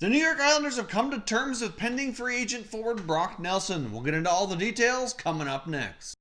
The New York Islanders have come to terms with pending free agent forward Brock Nelson. We'll get into all the details coming up next.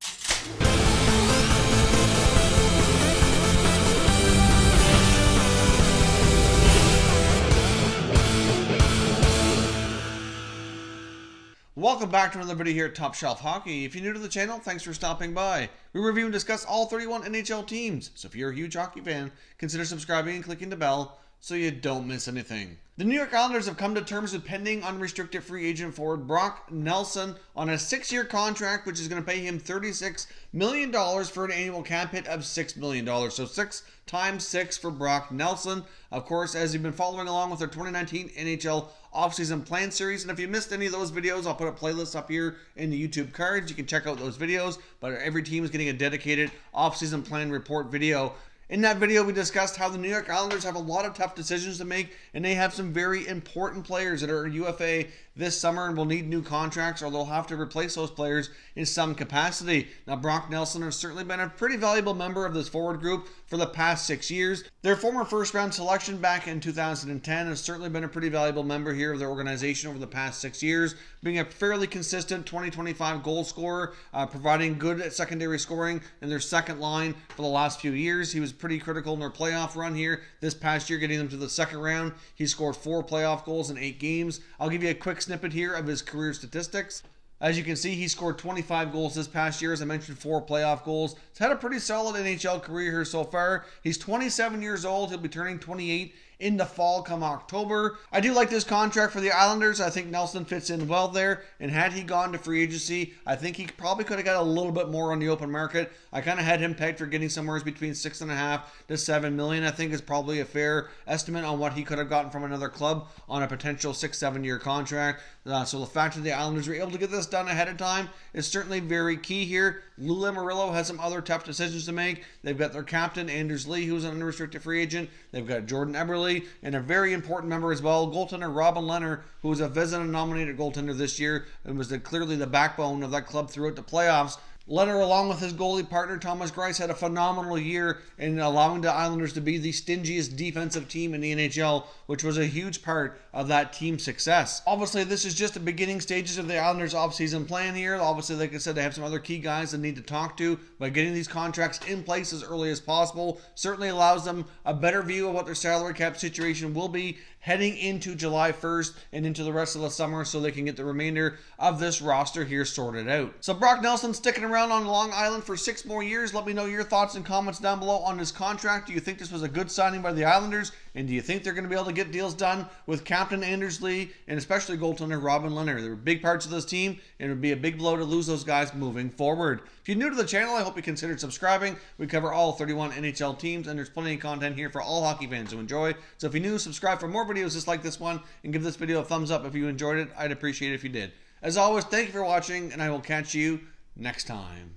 Welcome back to another video here at Top Shelf Hockey. If you're new to the channel, thanks for stopping by. We review and discuss all 31 NHL teams, so if you're a huge hockey fan, consider subscribing and clicking the bell so you don't miss anything. The New York Islanders have come to terms with pending unrestricted free agent forward Brock Nelson on a 6-year contract, which is going to pay him $36 million for an annual cap hit of $6 million. So 6 times 6 for Brock Nelson. Of course, as you've been following along with our 2019 NHL offseason plan series, and if you missed any of those videos, I'll put a playlist up here in the YouTube cards. You can check out those videos, but every team is getting a dedicated offseason plan report video. In that video, we discussed how the New York Islanders have a lot of tough decisions to make, and they have some very important players that are UFA this summer and will need new contracts, or they'll have to replace those players in some capacity. Now, Brock Nelson has certainly been a pretty valuable member of this forward group for the past 6 years. Their former first-round selection back in 2010 has certainly been a pretty valuable member here of their organization over the past 6 years, being a fairly consistent 20-25 goal scorer, providing good secondary scoring in their second line for the last few years. He was pretty critical in their playoff run here this past year, getting them to the second round. He scored 4 playoff goals in 8 games. I'll give you a quick snippet here of his career statistics. As you can see, he scored 25 goals this past year. As I mentioned, 4 playoff goals. He's had a pretty solid NHL career here so far. He's 27 years old. He'll be turning 28 in the fall come October. I do like this contract for the Islanders. I think Nelson fits in well there, and had he gone to free agency, I think he probably could have got a little bit more on the open market. I kind of had him pegged for getting somewhere between $6.5 to $7 million. I think is probably a fair estimate on what he could have gotten from another club on a potential 6-7 year contract. So the fact that the Islanders were able to get this done ahead of time is certainly very key here. Lou Lamoriello has some other tough decisions to make. They've got their captain, Anders Lee, who's an unrestricted free agent. They've got Jordan Eberle, and a very important member as well, goaltender Robin Lehner, who was a Vezina nominated goaltender this year and was clearly the backbone of that club throughout the playoffs. Lehner, along with his goalie partner Thomas Greiss, had a phenomenal year in allowing the Islanders to be the stingiest defensive team in the NHL, which was a huge part of that team's success. Obviously, this is just the beginning stages of the Islanders' offseason plan here. Obviously, like I said, they have some other key guys they need to talk to, but getting these contracts in place as early as possible certainly allows them a better view of what their salary cap situation will be heading into July 1st and into the rest of the summer, so they can get the remainder of this roster here sorted out. So Brock Nelson sticking around on Long Island for 6 more years. Let me know your thoughts and comments down below on his contract. Do you think this was a good signing by the Islanders? And do you think they're going to be able to get deals done with Captain Anders Lee and especially goaltender Robin Lehner? They were big parts of this team, and it would be a big blow to lose those guys moving forward. If you're new to the channel, I hope you consider subscribing. We cover all 31 NHL teams, and there's plenty of content here for all hockey fans to enjoy. So if you're new, subscribe for more videos just like this one, and give this video a thumbs up if you enjoyed it. I'd appreciate it if you did. As always, thank you for watching, and I will catch you next time.